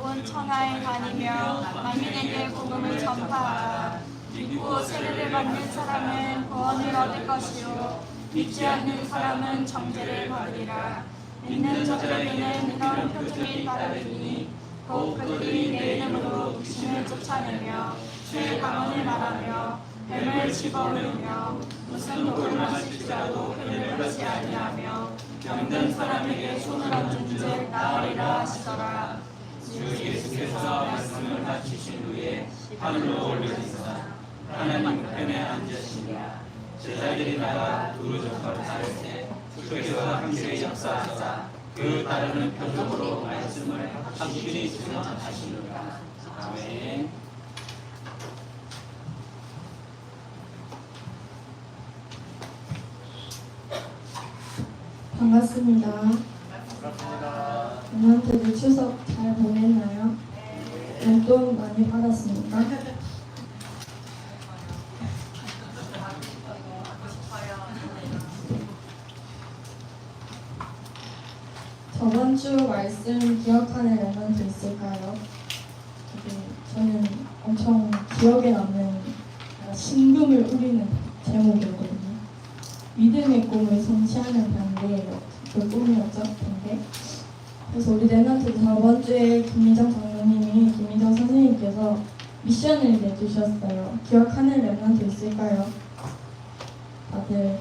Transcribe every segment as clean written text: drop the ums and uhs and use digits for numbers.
온 천하에 다니며 만민에게 복음을 전파하라. 믿고 세례를 받는 사람은 구원을 얻을 것이요 믿지 않는 사람은 정죄를 받으리라. 믿는 자들에게는 이런 표징이 따르리니 곧 그들이 내 이름으로 귀신을 쫓아내며 새 방언을 말하며 뱀을 집어넣으며 무슨 독을 마실지라도 뱀을 받지 아니하며 병든 사람에게 손을 얹은즉 나으리라 하시더라. 주 예수께서 말씀을 마치신 후에 하늘로 올려지사 하나님 편에 앉으시니라. 제자들이 나가 두루 전파를 할 때 주께서 함께 역사하사 그 따르는 표적으로 말씀을 확실히 전하시니라. 아멘. 반갑습니다. 오늘도 추석 잘 보냈나요? 용돈 많이 받았습니까? 저번 주 말씀 기억하는 랩런트 있을까요? 저는 엄청 기억에 남는 심금을 울리는 제목이었거든요. 믿음의 꿈을 성취하는 단계예요. 그 꿈이었죠, 단계. 그래서 우리 랩런트 저번 주에 김미정 선생님께서 미션을 내주셨어요. 기억하는 랩런트 있을까요? 다들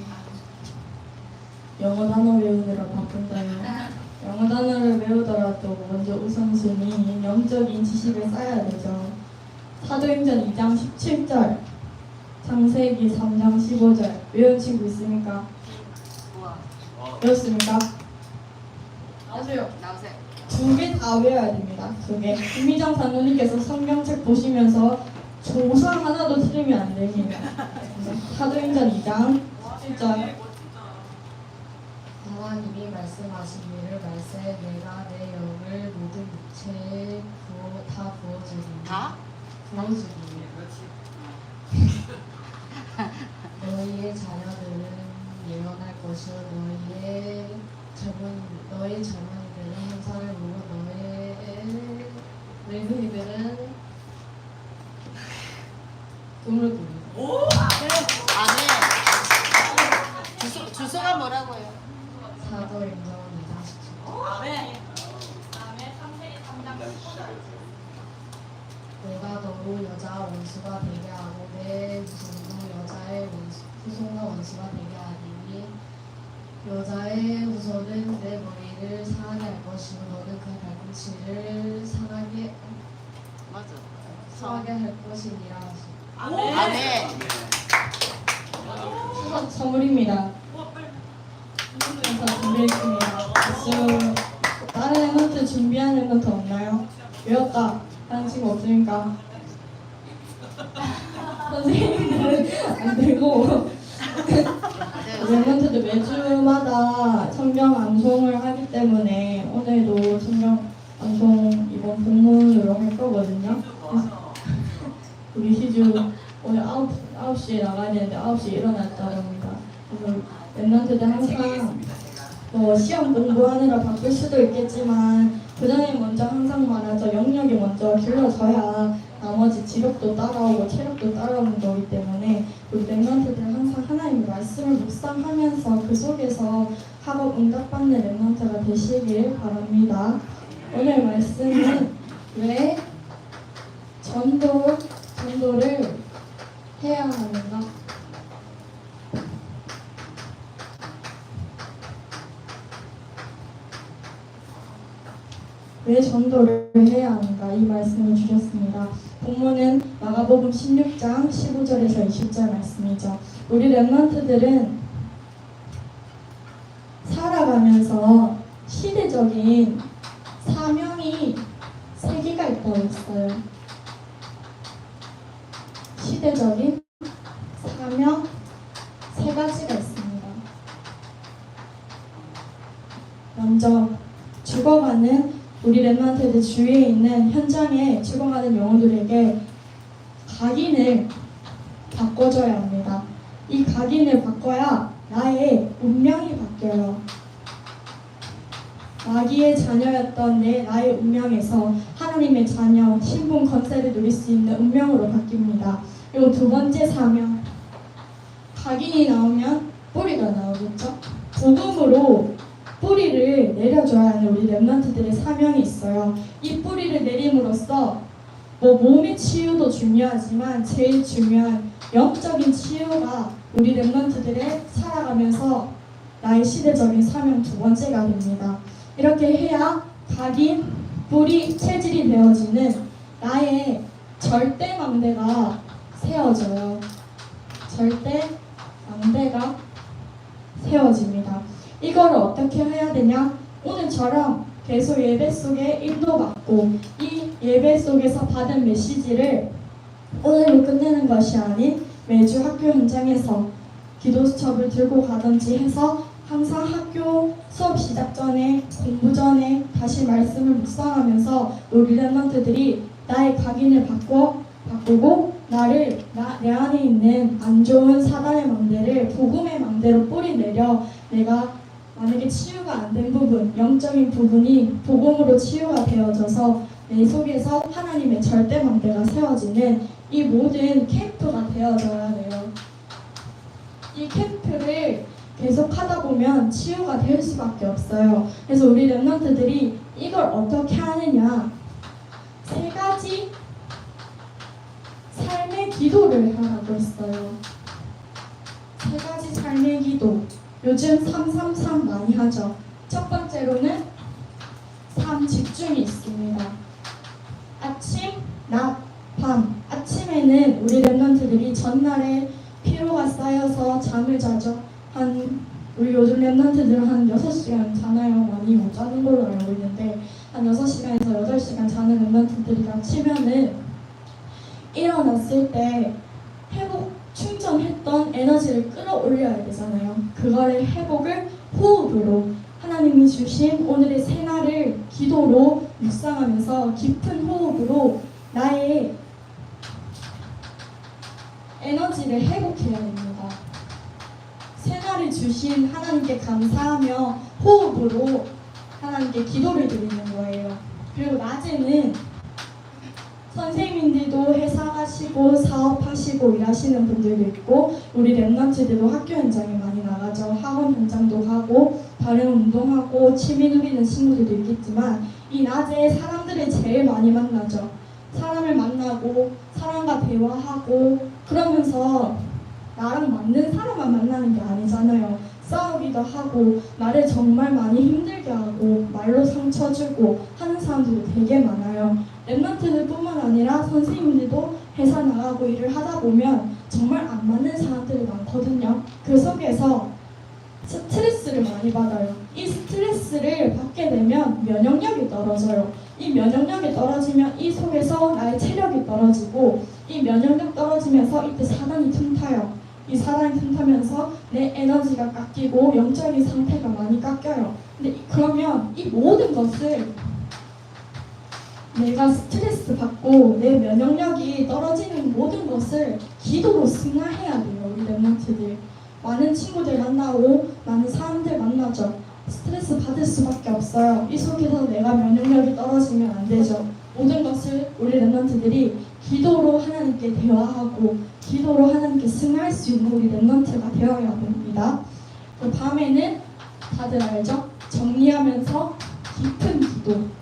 영어 단어 외우느라 바쁜가요? 영어 단어를 외우더라도 먼저 우선순위 영적인 지식을 쌓아야 되죠. 사도행전 2장 17절, 창세기 3장 15절 외운 친구 있습니까? 외웠습니까? 나오세요. 두 개 다 외워야 됩니다. 두 개. 김미정 장로님께서 성경책 보시면서 조상 하나도 틀리면 안 됩니다. 사도행전 2장 17절. 하나님이 말씀하신 일을 말세 내가 내 영을 모든 육체에 다 부어주리니 부어주리니 너희의 자녀들은 예언할 것이요 너희 젊은이들은 형사를 보고 너희 늙은이들은 꿈을 꾸리고. 주소가 뭐라고요? 사도행전 2장 17절. 내가 너로 여자 원수가 되게 하고 내 후손도 여자의 후손과 원수가 되게 하리니 여자의 후손은 내 머리를 상하게 할 것이고 너는 그 발꿈치를 상하게 할 것이니라 하시니. 아멘. 추석 선물입니다. 그래서 준비했습니다. 박수. 다른 랩런트 준비하는 건 더 없나요? 외웠다 하는 친구 없으니까 선생님들은 안 되고 랩런트도 매주마다 성경 암송을 하기 때문에 오늘도 성경 암송 이번 본문으로 할 거거든요. 그래서 우리 희주 오늘 9시에 나가야 되는데 9시에 일어났다고 합니다. 그래서 랩런트들 항상 시험 공부하느라 바쁠 수도 있겠지만 그 전에 먼저 항상 말하죠. 영역이 먼저 길러져야 나머지 지력도 따라오고 체력도 따라오는 거기 때문에 우리 랩런트들 항상 하나님의 말씀을 묵상하면서 그 속에서 학업 응답받는 랩런트가 되시길 바랍니다. 오늘 말씀은 왜 전도를 해야 하는가? 왜 전도를 해야 하는가 이 말씀을 주셨습니다. 본문은 마가복음 16장 15절에서 20절 말씀이죠. 우리 랩런트들은 살아가면서 시대적인 사명이 3개가 있다고 했어요. 시대적인 사명 3가지가 있습니다. 먼저 죽어가는 우리 랩런트들 주위에 있는 현장에 죽어가는 영혼들에게 각인을 바꿔줘야 합니다. 이 각인을 바꿔야 나의 운명이 바뀌어요. 마귀의 자녀였던 나의 운명에서 하나님의 자녀, 신분 권세를 누릴 수 있는 운명으로 바뀝니다. 그리고 두 번째 사명, 각인이 나오면 뿌리가 나오겠죠. 복음으로 뿌리를 내려줘야 하는 우리 렘넌트들의 사명이 있어요. 이 뿌리를 내림으로써 몸의 치유도 중요하지만 제일 중요한 영적인 치유가 우리 렘넌트들의 살아가면서 나의 시대적인 사명 두 번째가 됩니다. 이렇게 해야 각인, 뿌리, 체질이 되어지는 나의 절대 망대가 세워져요. 절대 망대가 세워집니다. 이거를 어떻게 해야 되냐? 오늘처럼 계속 예배 속에 인도받고 이 예배 속에서 받은 메시지를 오늘로 끝내는 것이 아닌 매주 학교 현장에서 기도 수첩을 들고 가든지 해서 항상 학교 수업 시작 전에 공부 전에 다시 말씀을 묵상하면서 우리 렘넌트들이 나의 각인을 바꾸고 내 안에 있는 안 좋은 사단의 망대를 복음의 망대로 뿌리내려 내가 만약에 치유가 안 된 부분, 영적인 부분이 복음으로 치유가 되어져서 내 속에서 하나님의 절대 망대가 세워지는 이 모든 캠프가 되어져야 돼요. 이 캠프를 계속 하다 보면 치유가 될 수밖에 없어요. 그래서 우리 렘넌트들이 이걸 어떻게 하느냐, 세 가지 삶의 기도를 하고 있어요. 세 가지 삶의 기도. 요즘 333 많이 하죠. 첫 번째로는 3 집중이 있습니다. 아침, 낮, 밤. 아침에는 우리 렘넌트들이 전날에 피로가 쌓여서 잠을 자죠. 우리 요즘 렘넌트들은 한 6시간 자나요? 많이 못 자는 걸로 알고 있는데 한 6시간에서 8시간 자는 렘넌트들이랑 치면은 일어났을 때 충전했던 에너지를 끌어올려야 되잖아요. 그거를 회복을 호흡으로 하나님이 주신 오늘의 새날을 기도로 묵상하면서 깊은 호흡으로 나의 에너지를 회복해야 됩니다. 새날을 주신 하나님께 감사하며 호흡으로 하나님께 기도를 드리는 거예요. 그리고 낮에는 선생님들도 회사 가시고 사업하시고 일하시는 분들도 있고 우리 렘넌트들도 학교 현장에 많이 나가죠. 학원 현장도 가고 다른 운동하고 취미 누리는 친구들도 있겠지만 이 낮에 사람들을 제일 많이 만나죠. 사람을 만나고 사람과 대화하고 그러면서 나랑 맞는 사람만 만나는 게 아니잖아요. 싸우기도 하고 나를 정말 많이 힘들게 하고 말로 상처 주고 하는 사람들도 되게 많아요. 렘넌트들 뿐만 아니라 선생님들도 회사 나가고 일을 하다 보면 정말 안 맞는 사람들이 많거든요. 그 속에서 스트레스를 많이 받아요. 이 스트레스를 받게 되면 면역력이 떨어져요. 이 면역력이 떨어지면 이 속에서 나의 체력이 떨어지고 이 면역력 떨어지면서 이때 사단이 틈타요. 이 사단이 틈타면서 내 에너지가 깎이고 영적인 상태가 많이 깎여요. 근데 그러면 이 모든 것을 내가 스트레스 받고 내 면역력이 떨어지는 모든 것을 기도로 승화해야 돼요. 우리 렘넌트들 많은 친구들 만나고 많은 사람들 만나죠. 스트레스 받을 수밖에 없어요. 이 속에서 내가 면역력이 떨어지면 안 되죠. 모든 것을 우리 렘넌트들이 기도로 하나님께 대화하고 기도로 하나님께 승화할 수 있는 우리 렘넌트가 되어야 됩니다. 그 밤에는 다들 알죠? 정리하면서 깊은 기도.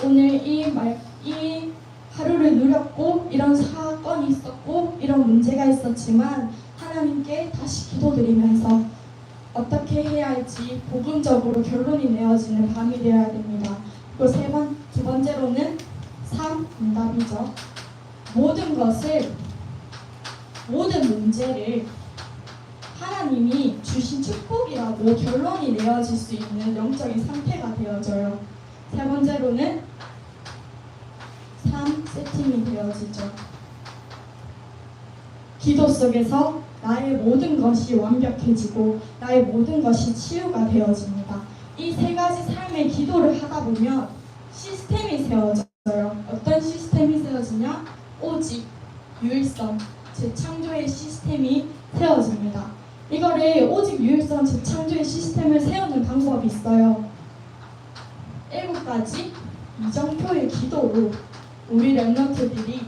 오늘 이 하루를 누렸고 이런 사건이 있었고 이런 문제가 있었지만 하나님께 다시 기도드리면서 어떻게 해야 할지 복음적으로 결론이 내어지는 밤이 되어야 됩니다. 그리고 두 번째로는 3 응답이죠. 모든 문제를 하나님이 주신 축복이라고 결론이 내어질 수 있는 영적인 상태가 되어져요. 세 번째로는 3 세팅이 되어지죠. 기도 속에서 나의 모든 것이 완벽해지고 나의 모든 것이 치유가 되어집니다. 이 세 가지 삶의 기도를 하다 보면 시스템이 세워져요. 어떤 시스템이 세워지냐? 오직, 유일성, 재창조의 시스템이 세워집니다. 이거를 오직, 유일성, 재창조의 시스템을 세우는 방법이 있어요. 7가지 이정표의 기도로 우리 랩런트들이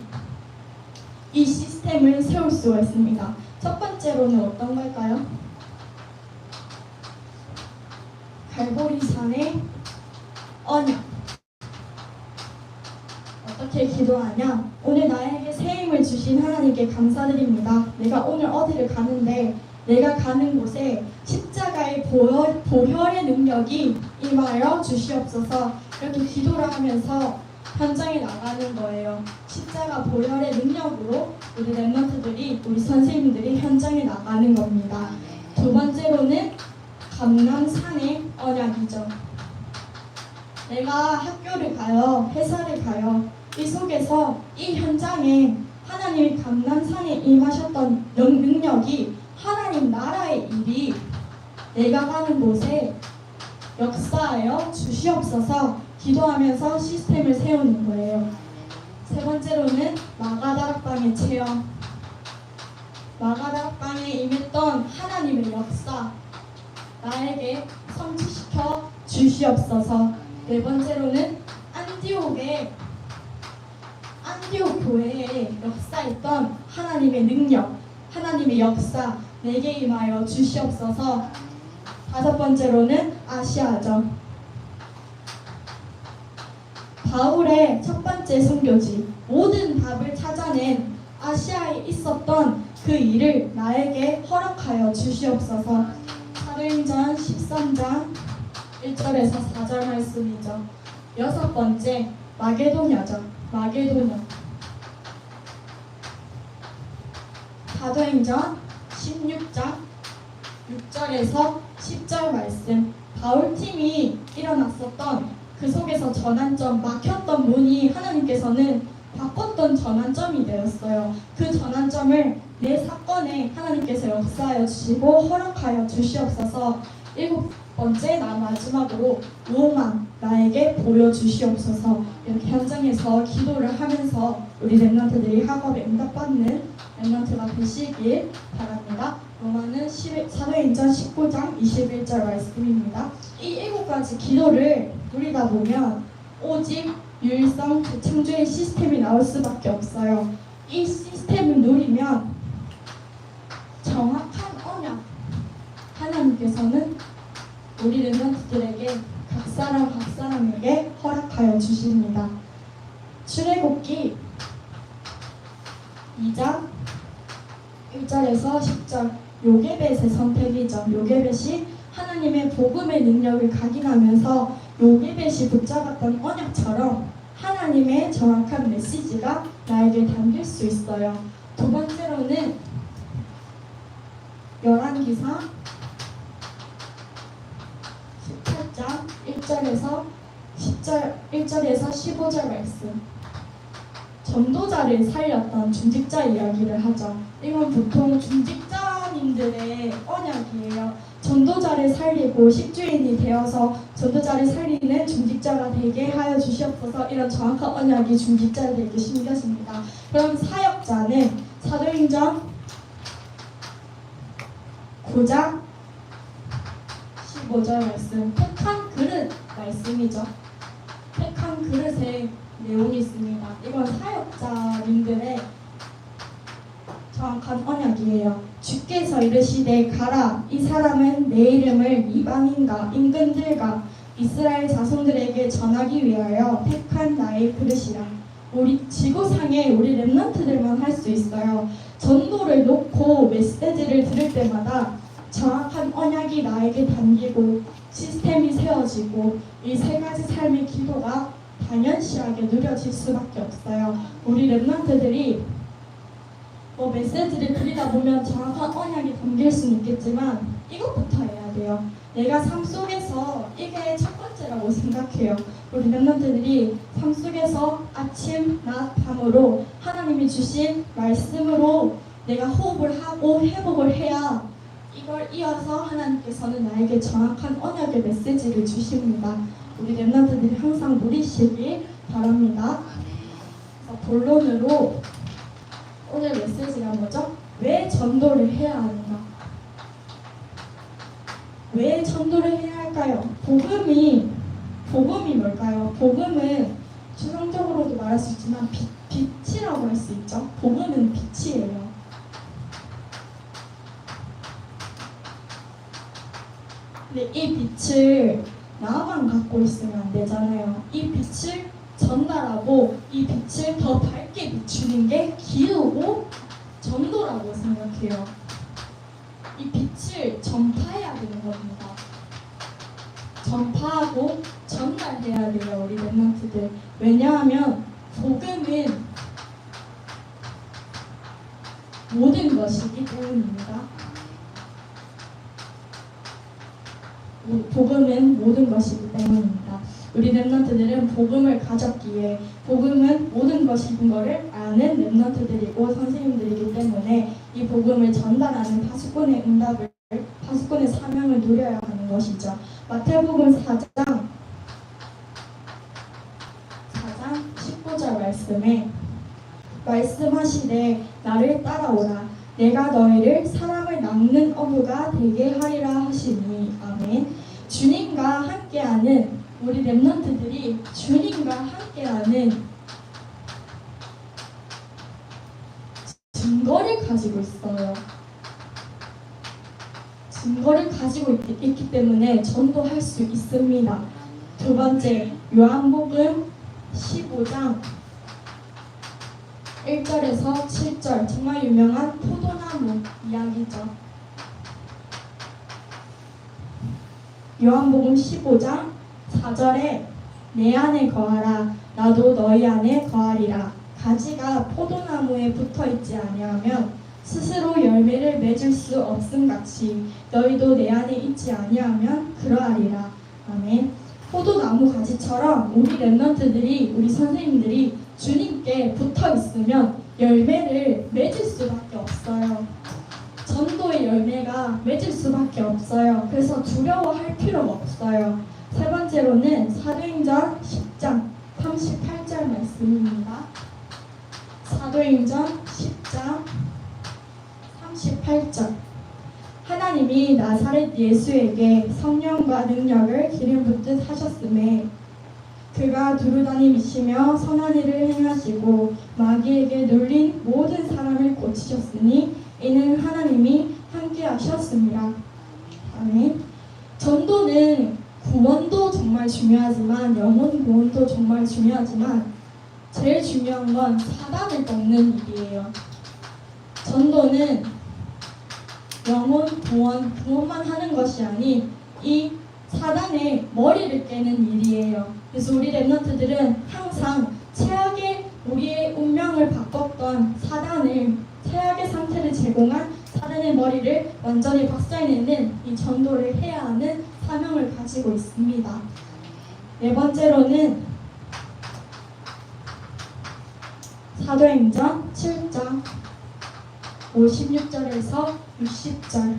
이 시스템을 세울 수가 있습니다. 첫 번째로는 어떤 걸까요? 갈보리산의 언약. 어떻게 기도하냐? 오늘 나에게 새 힘을 주신 하나님께 감사드립니다. 내가 오늘 어디를 가는데 내가 가는 곳에 십자가의 보혈의 능력이 임하여 주시옵소서. 이렇게 기도를 하면서 현장에 나가는 거예요. 십자가 보혈의 능력으로 우리 랩런트들이, 우리 선생님들이 현장에 나가는 겁니다. 두 번째로는 감람산의 언약이죠. 내가 학교를 가요, 회사를 가요. 이 속에서 이 현장에 하나님이 감람산에 임하셨던 능력이, 하나님 나라의 일이 내가 가는 곳에 역사하여 주시옵소서 기도하면서 시스템을 세우는 거예요. 세 번째로는 마가다락방의 체험. 마가다락방에 임했던 하나님의 역사 나에게 성취시켜 주시옵소서. 네 번째로는 안디옥 교회에 역사했던 하나님의 능력, 하나님의 역사 내게 임하여 주시옵소서. 다섯 번째로는 아시아죠. 바울의 첫 번째 선교지, 모든 답을 찾아낸 아시아에 있었던 그 일을 나에게 허락하여 주시옵소서. 사도행전 13장 1절에서 4절 말씀이죠. 여섯 번째, 마게도냐죠. 마게도냐. 사도행전 16장 6절에서 10절 말씀. 바울팀이 일어났었던 그 속에서 전환점, 막혔던 문이 하나님께서는 바꿨던 전환점이 되었어요. 그 전환점을 내 사건에 하나님께서 역사하여 주시고 허락하여 주시옵소서. 일곱 번째, 마지막으로 로마 나에게 보여주시옵소서. 이렇게 현장에서 기도를 하면서 우리 랩런트들이 학업에 응답받는 랩런트가 되시길 바랍니다. 로마는 사도행전 19장 21절 말씀입니다. 이 일곱 가지 기도를 누리다 보면 오직 유일성 재창조의 시스템이 나올 수밖에 없어요. 이 시스템을 누리면 정확한 언약, 하나님께서는 우리 랩런트들에게 각 사람에게 허락하여 주십니다. 출애굽기 2장 1절에서 10절, 요게벳의 선택이죠. 요게벳이 하나님의 복음의 능력을 각인하면서 요게벳이 붙잡았던 언약처럼 하나님의 정확한 메시지가 나에게 담길 수 있어요. 두 번째로는 열왕기상 18장 1절에서 15절 말씀. 전도자를 살렸던 중직자 이야기를 하죠. 이건 보통 중직자님들의 언약이에요. 전도자를 살리고 십주인이 되어서 전도자를 살리는 중직자가 되게 하여 주시옵소서. 이런 정확한 언약이 중직자들에게 심겨집니다. 그럼 사역자는 사도행전 9장 15절 말씀, 택한 그릇 말씀이죠. 택한 그릇의 내용이 있습니다. 이건 사역자님들의 정확한 언약이에요. 주께서 이르시되 가라, 이 사람은 내 이름을 이방인과 임금들과 이스라엘 자손들에게 전하기 위하여 택한 나의 그릇이라. 우리 지구상에 우리 랩런트들만 할 수 있어요. 전도를 놓고 메시지를 들을 때마다 정확한 언약이 나에게 담기고 시스템이 세워지고 이 세 가지 삶의 기도가 당연시하게 누려질 수밖에 없어요. 우리 랩런트들이 메시지를 드리다 보면 정확한 언약이 담길 수는 있겠지만 이것부터 해야 돼요. 내가 삶 속에서 이게 첫 번째라고 생각해요. 우리 랩런트들이 삶 속에서 아침, 낮, 밤으로 하나님이 주신 말씀으로 내가 호흡을 하고 회복을 해야 이걸 이어서 하나님께서는 나에게 정확한 언약의 메시지를 주십니다. 우리 랩런트들이 항상 누리시길 바랍니다. 그래서 본론으로 오늘 메시지가 뭐죠? 왜 전도를 해야 하는가? 왜 전도를 해야 할까요? 복음이 뭘까요? 복음은 추상적으로도 말할 수 있지만 빛이라고 할 수 있죠. 복음은 빛이에요. 근데 이 빛을 나만 갖고 있으면 안 되잖아요. 이 빛을 전달하고 이 빛을 더 밝게 비추는 게 기우고 전도라고 생각해요. 이 빛을 전파해야 되는 겁니다. 전파하고 전달해야 돼요, 우리 랩런트들. 왜냐하면 복음은 모든 것이기 때문입니다. 복음은 모든 것이기 때문입니다. 우리 랩런트들은 복음을 가졌기에 복음은 모든 것인 것을 아는 랩런트들이고 선생님들이기 때문에 이 복음을 전달하는 파수꾼의 응답을, 파수꾼의 사명을 누려야 하는 것이죠. 마태복음 4장 19절 말씀에 말씀하시되 나를 따라오라 내가 너희를 사람을 낚는 어부가 되게 하리라 하시니. 아멘. 주님과 함께하는 우리 랩런트들이 주님과 함께하는 증거를 가지고 있어요. 증거를 가지고 있기 때문에 전도할 수 있습니다. 두 번째, 요한복음 15장 1절에서 7절, 정말 유명한 포도나무 이야기죠. 요한복음 15장 4절에 내 안에 거하라 나도 너희 안에 거하리라. 가지가 포도나무에 붙어있지 아니하면 스스로 열매를 맺을 수 없음같이 너희도 내 안에 있지 아니하면 그러하리라. 아멘. 포도나무 가지처럼 우리 랩런트들이, 우리 선생님들이 주님께 붙어있으면 열매를 맺을 수밖에 없어요. 전도의 열매가 맺을 수밖에 없어요. 그래서 두려워할 필요가 없어요. 세 번째로는 사도행전 10장 38절 말씀입니다. 사도행전 10장 38절. 하나님이 나사렛 예수에게 성령과 능력을 기름 붓듯 하셨음에 그가 두루다니시며 선한 일을 행하시고 마귀에게 눌린 모든 사람을 고치셨으니 이는 하나님이 함께 하셨습니다. 아멘. 전도는 구원도 정말 중요하지만 영혼 구원도 정말 중요하지만 제일 중요한 건 사단을 꺾는 일이에요. 전도는 영혼 구원만 하는 것이 아닌 이 사단의 머리를 깨는 일이에요. 그래서 우리 랩런트들은 항상 최악의 우리의 운명을 바꿨던 사단을, 최악의 상태를 제공한 사단의 머리를 완전히 박살내는 이 전도를 해야 하는 사명을 가지고 있습니다. 네 번째로는 사도행전 7장 56절에서 60절.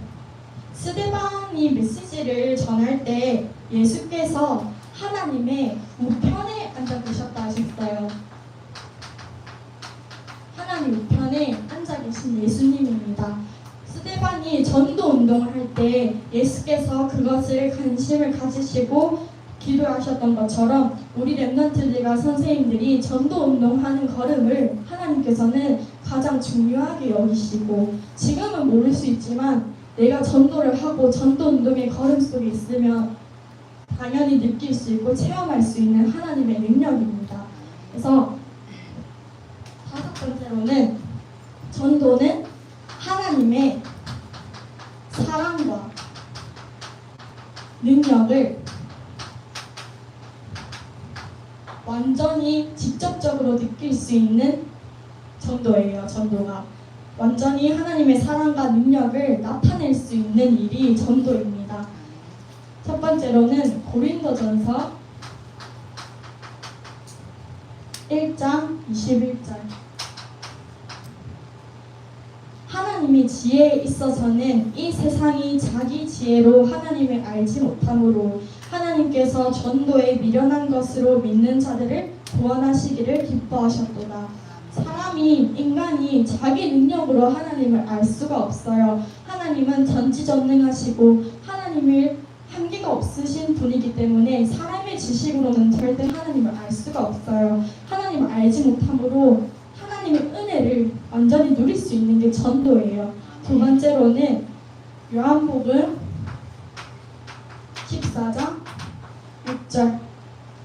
스데반이 메시지를 전할 때 예수께서 하나님의 우편에 앉아 계셨다 하셨어요. 하나님 우편에 앉아 계신 예수님입니다. 스데반이 전도 운동을 할 때 예수께서 그것을 관심을 가지시고 기도하셨던 것처럼 우리 랩런트들과 선생님들이 전도 운동하는 걸음을 하나님께서는 가장 중요하게 여기시고, 지금은 모를 수 있지만 내가 전도를 하고 전도 운동의 걸음 속에 있으면 당연히 느낄 수 있고 체험할 수 있는 하나님의 능력입니다. 그래서 다섯 번째로는 전도는 하나님의 사랑과 능력을 완전히 직접적으로 느낄 수 있는 전도예요. 전도가 완전히 하나님의 사랑과 능력을 나타낼 수 있는 일이 전도입니다. 첫 번째로는 고린도전서 1장 21절. 하나님이 지혜에 있어서는 이 세상이 자기 지혜로 하나님을 알지 못하므로 하나님께서 전도에 미련한 것으로 믿는 자들을 구원하시기를 기뻐하셨도다. 인간이 자기 능력으로 하나님을 알 수가 없어요. 하나님은 전지전능하시고 하나님을 한계가 없으신 분이기 때문에 사람의 지식으로는 절대 하나님을 알 수가 없어요. 하나님을 알지 못함으로 하나님의 은혜를 완전히 누릴 수 있는 게 전도예요. 두 번째로는 요한복음 14장 6절,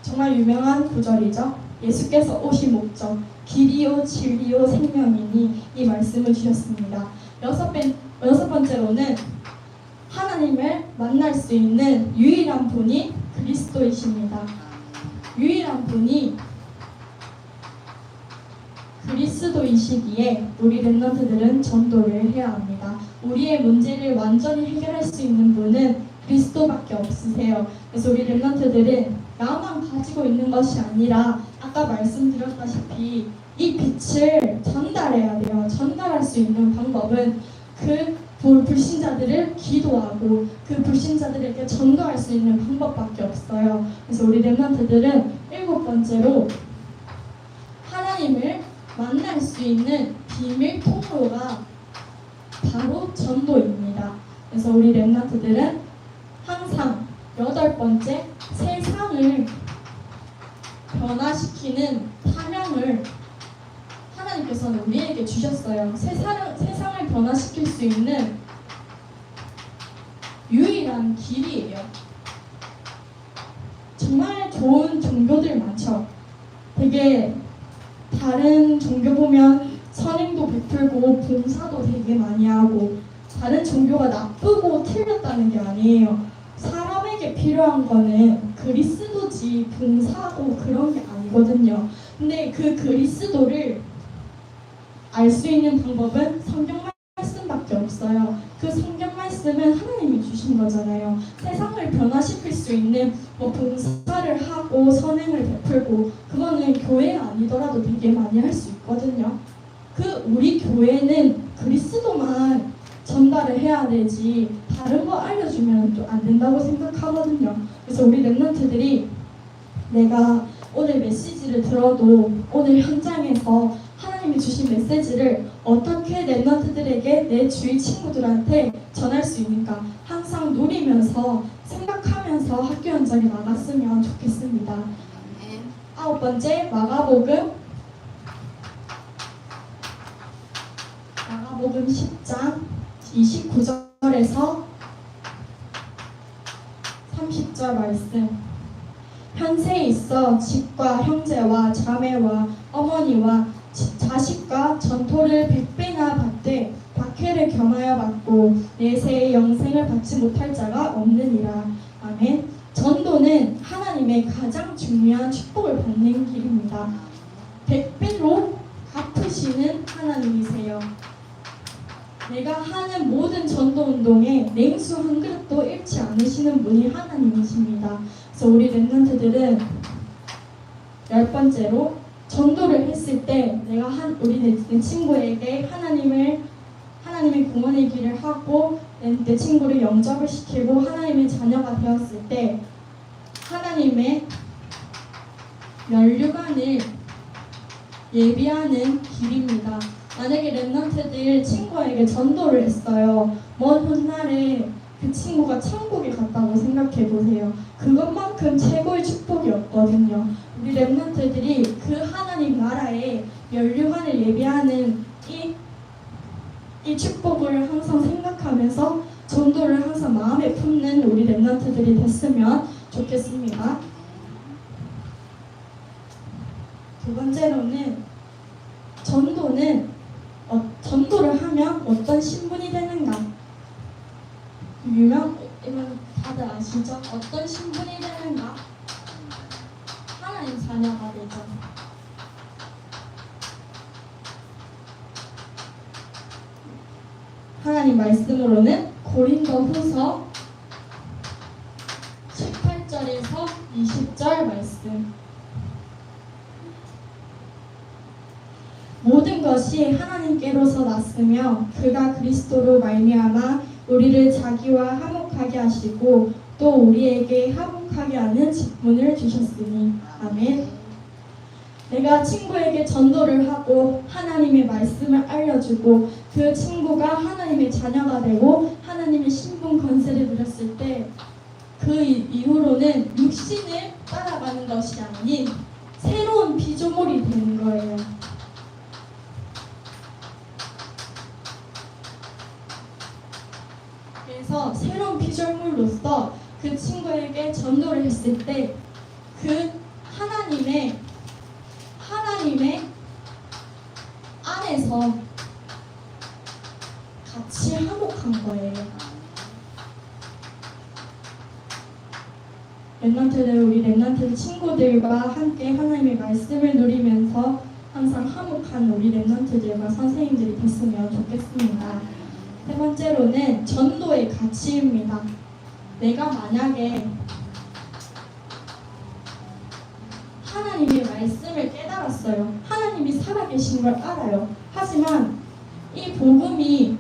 정말 유명한 구절이죠. 예수께서 오신 목적, 길이요 진리요 생명이니 이 말씀을 주셨습니다. 여섯 번째로는 하나님을 만날 수 있는 유일한 분이 그리스도이십니다. 유일한 분이 그리스도이시기에 우리 렘넌트들은 전도를 해야 합니다. 우리의 문제를 완전히 해결할 수 있는 분은 그리스도밖에 없으세요. 그래서 우리 렘넌트들은 나만 가지고 있는 것이 아니라 아까 말씀드렸다시피 이 빛을 전달해야 돼요. 전달할 수 있는 방법은 그 불신자들을 기도하고 그 불신자들에게 전도할 수 있는 방법밖에 없어요. 그래서 우리 렘넌트들은 7번째로 하나님을 만날 수 있는 비밀 통로가 바로 전도입니다. 그래서 우리 렘넌트들은 항상 8번째, 세상을 변화시키는 사명을 하나님께서는 우리에게 주셨어요. 세상을 변화시킬 수 있는 유일한 길이에요. 정말 좋은 종교들 많죠. 되게 다른 종교 보면 선행도 베풀고 봉사도 되게 많이 하고, 다른 종교가 나쁘고 틀렸다는 게 아니에요. 사람에게 필요한 거는 그리스도지 봉사하고 그런 게 아니거든요. 근데 그 그리스도를 알 수 있는 방법은 성경 말씀밖에 없어요. 그 성경 말씀은 하나님이 주신 거잖아요. 세상을 변화시킬 수 있는 봉사를 하고 선행을 베풀고 그거는 교회 아니더라도 되게 많이 할 수 있거든요. 우리 교회는 그리스도만 전달을 해야 되지 다른 거 알려주면 또 안 된다고 생각하거든요. 그래서 우리 렘넌트들이 내가 오늘 메시지를 들어도 오늘 현장에서 하나님이 주신 메시지를 어떻게 렘넌트들에게 내 주위 친구들한테 전할 수 있는가 항상 누리면서 생각하면서 학교 현장에 나갔으면 좋겠습니다. 9번째, 마가복음 10장 29절에서 30절 말씀. 현세에 있어 집과 형제와 자매와 어머니와 자식과 전토를 100배나 받되 박해를 겸하여 받고 내세의 영생을 받지 못할 자가 없느니라. 아멘. 전도는 하나님의 가장 중요한 축복을 받는 길입니다. 100배로 갚으시는 하나님이세요. 내가 하는 모든 전도운동에 냉수 한 그릇도 잃지 않으시는 분이 하나님이십니다. 그래서 우리 렘넌트들은 10번째로 전도를 했을 때 내가 내 친구에게 하나님의 구원의 길을 하고 내 친구를 영접을 시키고 하나님의 자녀가 되었을 때 하나님의 면류관을 예비하는 길입니다. 만약에 렘넌트들 친구에게 전도를 했어요. 먼 훗날에 그 친구가 천국에 갔다고 생각해 보세요. 그것만큼 최고의 축복이 없거든요. 우리 렘넌트들이 그 하나님 나라에 면류관을 예비하는 이 축복을 항상 생각하면서 전도를 항상 마음에 품는 우리 렘넌트들이 됐으면 좋겠습니다. 두 번째로는 전도를 하면 어떤 신분이 되는가? 이건 다들 아시죠? 어떤 신분이 되는가? 하나님 자녀가 되죠. 하나님 말씀으로는 고린도후서 18절에서 20절 말씀. 모든 것이 하나님께로서 났으며 그가 그리스도로 말미암아 우리를 자기와 화목하게 하시고 또 우리에게 화목하게 하는 직분을 주셨으니. 아멘. 내가 친구에게 전도를 하고 하나님의 말씀을 알려주고 그 친구가 하나님의 자녀가 되고 하나님의 신분 권세를 누렸을 때 그 이후로는 육신을 따라가는 것이 아닌 새로운 피조물이 되는 거예요. 그래서 새로운 피조물로서 그 친구에게 전도를 했을 때 그 하나님의 안에서 같이 화목한 거예요. 우리 랩런트 친구들과 함께 하나님의 말씀을 누리면서 항상 화목한 우리 랩런트들과 선생님들이 됐으면 좋겠습니다. 세 번째로는 전도의 가치입니다. 내가 만약에 하나님의 말씀을 깨달았어요. 하나님이 살아계신 걸 알아요. 하지만 이 복음이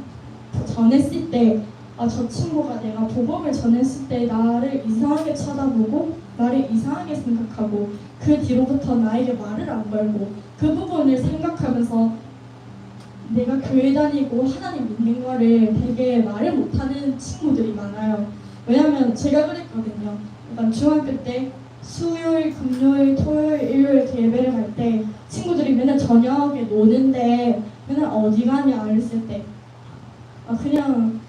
전했을 때 저 친구가 내가 복음을 전했을 때 나를 이상하게 쳐다보고 나를 이상하게 생각하고 그 뒤로부터 나에게 말을 안 걸고 그 부분을 생각하면서 내가 교회 다니고 하나님 믿는 거를 되게 말을 못하는 친구들이 많아요. 왜냐면 제가 그랬거든요. 약간 중학교 때 수요일, 금요일, 토요일, 일요일 이렇게 예배를 갈 때 친구들이 맨날 저녁에 노는데 맨날 어디 가냐 그랬을 때 그냥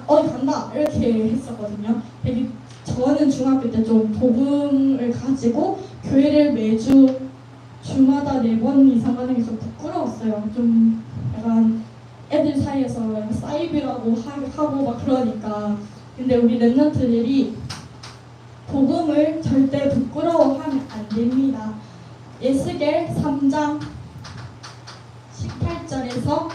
어디 간다 이렇게 했었거든요. 되게 저는 중학교 때 좀 복음을 가지고 교회를 매주 주마다 4번 이상 가는 게 좀 부끄러웠어요. 좀 약간 애들 사이에서 약간 사이비라고 하고 막 그러니까. 근데 우리 랩런트들이 복음을 절대 부끄러워하면 안 됩니다. 에스겔 3장 18절에서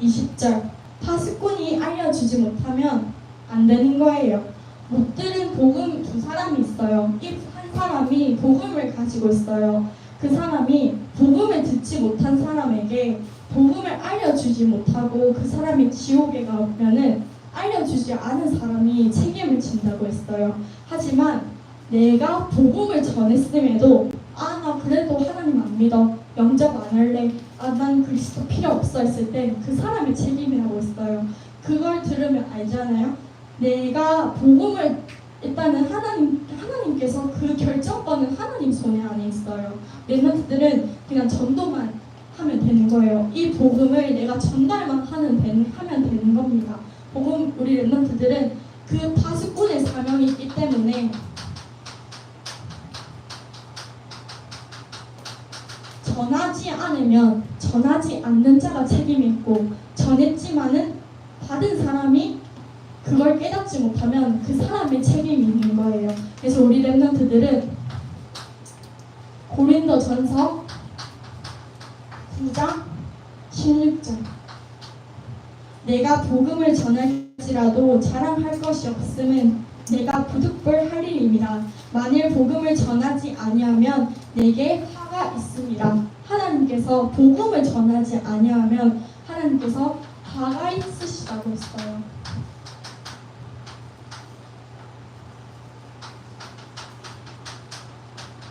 20절 파수꾼이 알려주지 못하면 안 되는 거예요. 못 들은 복음 2사람이 있어요. 이 한 사람이 복음을 가지고 있어요. 그 사람이 복음을 듣지 못한 사람에게 복음을 알려주지 못하고 그 사람이 지옥에 가면은 알려주지 않은 사람이 책임을 진다고 했어요. 하지만 내가 복음을 전했음에도 나 그래도 하나님 안 믿어, 영접 안 할래, 난 그리스도 필요 없어 했을 때 그 사람의 책임이라고 했어요. 그걸 들으면 알잖아요. 내가 복음을 일단은 하나님께서 그 결정권은 하나님 손에 안에 있어요. 랩런트들은 그냥 전도만 하면 되는 거예요. 이 복음을 내가 전달만 하면 되는 겁니다. 복음 우리 랩런트들은 그 파수꾼의 사명이 있기 때문에 전하지 않으면 전하지 않는 자가 책임이 있고 전했지만은 받은 사람이 그걸 깨닫지 못하면 그 사람의 책임이 있는 거예요. 그래서 우리 랩런트들은 고린도전서 9장 16절 내가 복음을 전할지라도 자랑할 것이 없음은 내가 부득불 할 일입니다. 만일 복음을 전하지 아니하면 내게 화가 있습니다. 하나님께서 복음을 전하지 아니하면 하나님께서 화가 있으시다고 했어요.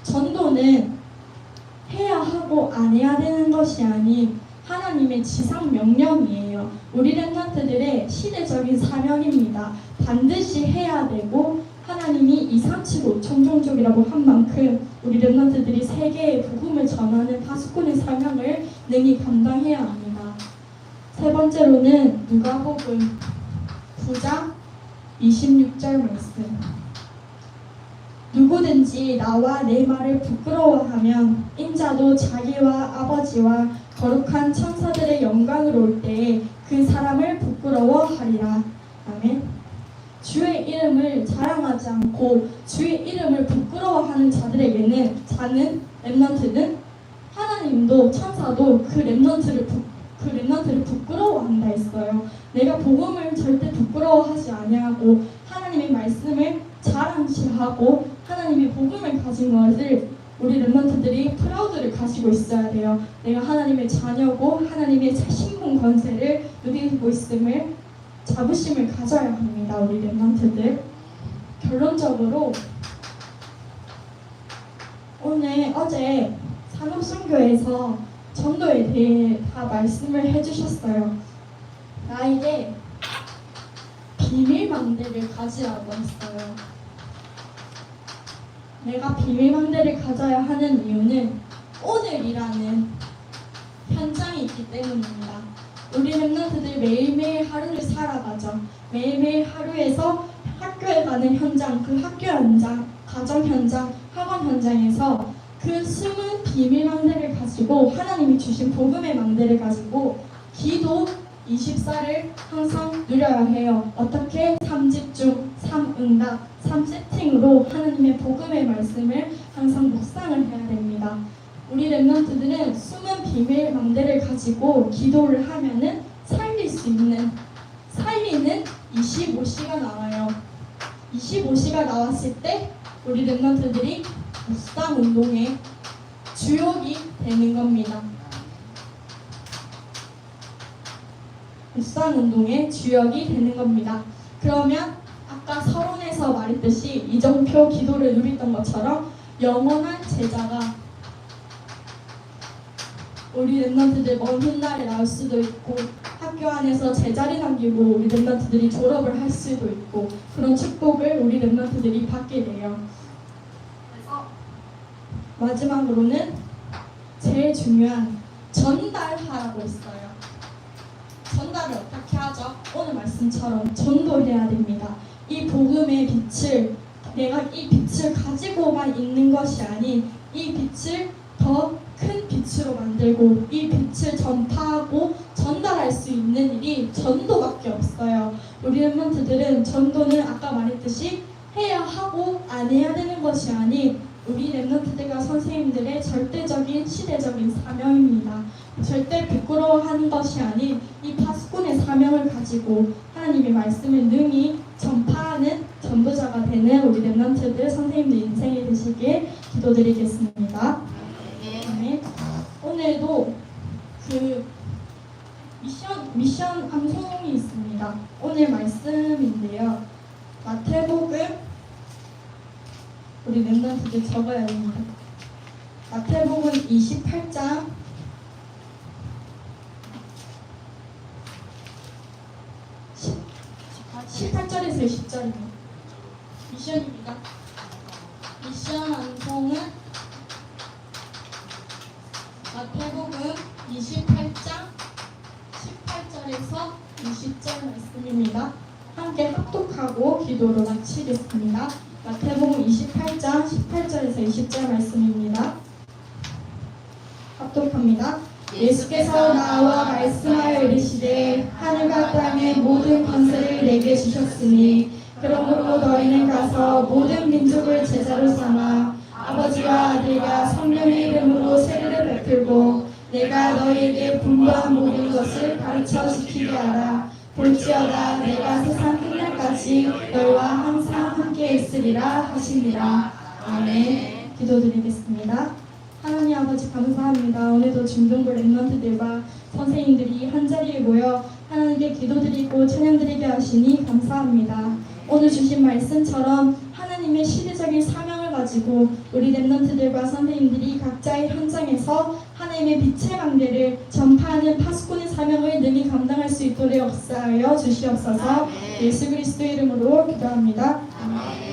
전도는 해야 하고 안 해야 되는 것이 아닌 하나님의 지상 명령이에요. 우리 랩런트들의 시대적인 사명입니다. 반드시 해야 되고 하나님이 2, 3, 7, 5천 종족이라고 한 만큼 우리 랩런트들이 세계에 복음을 전하는 파수꾼의 사명을 능히 감당해야 합니다. 세 번째로는 누가복음 9장 26절 말씀 누구든지 나와 내 말을 부끄러워하면 인자도 자기와 아버지와 거룩한 천사들의 영광으로 올 때에 그 사람을 부끄러워하리라. 아멘. 주의 이름을 자랑하지 않고 주의 이름을 부끄러워하는 자들에게는 랩런트는 하나님도 천사도 그 랩런트를 부끄러워한다 했어요. 내가 복음을 절대 부끄러워하지 아니하고 하나님의 말씀을 자랑시하고 하나님의 복음을 가진 것을 우리 랩런트들이 프라우드를 가지고 있어야 돼요. 내가 하나님의 자녀고 하나님의 신분 권세를 누리고 있음을 자부심을 가져야 합니다. 우리 랩런트들. 결론적으로 어제 산업선교에서 전도에 대해 다 말씀을 해주셨어요. 나에게 비밀망대를 가지라고 했어요. 내가 비밀망대를 가져야 하는 이유는 오늘이라는 현장이 있기 때문입니다. 우리 랩런트들 매일매일 하루를 살아가죠. 매일매일 하루에서 학교에 가는 현장, 그 학교 현장, 가정 현장, 학원 현장에서 그 숨은 비밀망대를 가지고 하나님이 주신 복음의 망대를 가지고 기도 24를 항상 누려야 해요. 어떻게? 3집중, 3응답, 3세팅으로 하나님의 복음의 말씀을 항상 묵상을 해야 됩니다. 우리 랩런트들은 숨은 비밀 망대를 가지고 기도를 하면은 살리는 25시가 나와요. 25시가 나왔을 때 우리 랩런트들이 묵상 운동의 주역이 되는 겁니다. 묵상 운동의 주역이 되는 겁니다. 그러면 아까 서론에서 말했듯이 이정표 기도를 누렸던 것처럼 영원한 제자가 우리 랩런트들 먼 훗날에 나올 수도 있고 학교 안에서 제자리 남기고 우리 랩런트들이 졸업을 할 수도 있고 그런 축복을 우리 랩런트들이 받게 돼요. 그래서 마지막으로는 제일 중요한 전달하라고 있어요. 전달을 어떻게 하죠? 오늘 말씀처럼 전도해야 됩니다. 이 복음의 빛을 내가 이 빛을 가지고만 있는 것이 아닌 이 빛을 더 큰 빛으로 만들고 이 빛을 전파하고 전달할 수 있는 일이 전도밖에 없어요. 우리 랩런트들은 전도는 아까 말했듯이 해야 하고 안 해야 되는 것이 아닌 우리 랩런트들과 선생님들의 절대적인 시대적인 사명입니다. 절대 부끄러워하는 것이 아닌 이 파수꾼의 사명을 가지고 하나님의 말씀을 능히 전파하는 전도자가 되는 우리 랩런트들 선생님들 인생이 되시길 기도드리겠습니다. 네. 오늘도 그 미션 방송이 있습니다. 오늘 말씀인데요. 마태복음 우리 랩런트들 적어야 됩니다. 마태복음 28장 18절에서 20절입니다. 미션입니다. 미션 방송은 마태복음 28장 18절에서 20절 말씀입니다. 함께 합독하고 기도로 마치겠습니다. 마태복음 28장 18절에서 20절 말씀입니다. 합독합니다. 예수께서 나와 말씀하여 이르시되 하늘과 땅의 모든 권세를 내게 주셨으니 그러므로 너희는 가서 모든 민족을 제자로 삼아 아버지와 아들과 성령의 이름으로 세례를 베풀고 내가 너희에게 분부한 모든 것을 가르쳐 지키게 하라. 볼지어다 내가 세상 끝날까지 너희와 항상 함께 있으리라 하시니라. 아멘. 기도드리겠습니다. 하나님 아버지 감사합니다. 오늘도 중등부 랩런트들과 선생님들이 한자리에 모여 하나님께 기도드리고 찬양드리게 하시니 감사합니다. 오늘 주신 말씀처럼 하나님의 시대적인 사명을 가지고 우리 랩런트들과 선생님들이 각자의 현장에서 하나님의 빛의 망대를 전파하는 파수꾼의 사명을 능히 감당할 수 있도록 역사하여 주시옵소서. 예수 그리스도의 이름으로 기도합니다. 아멘.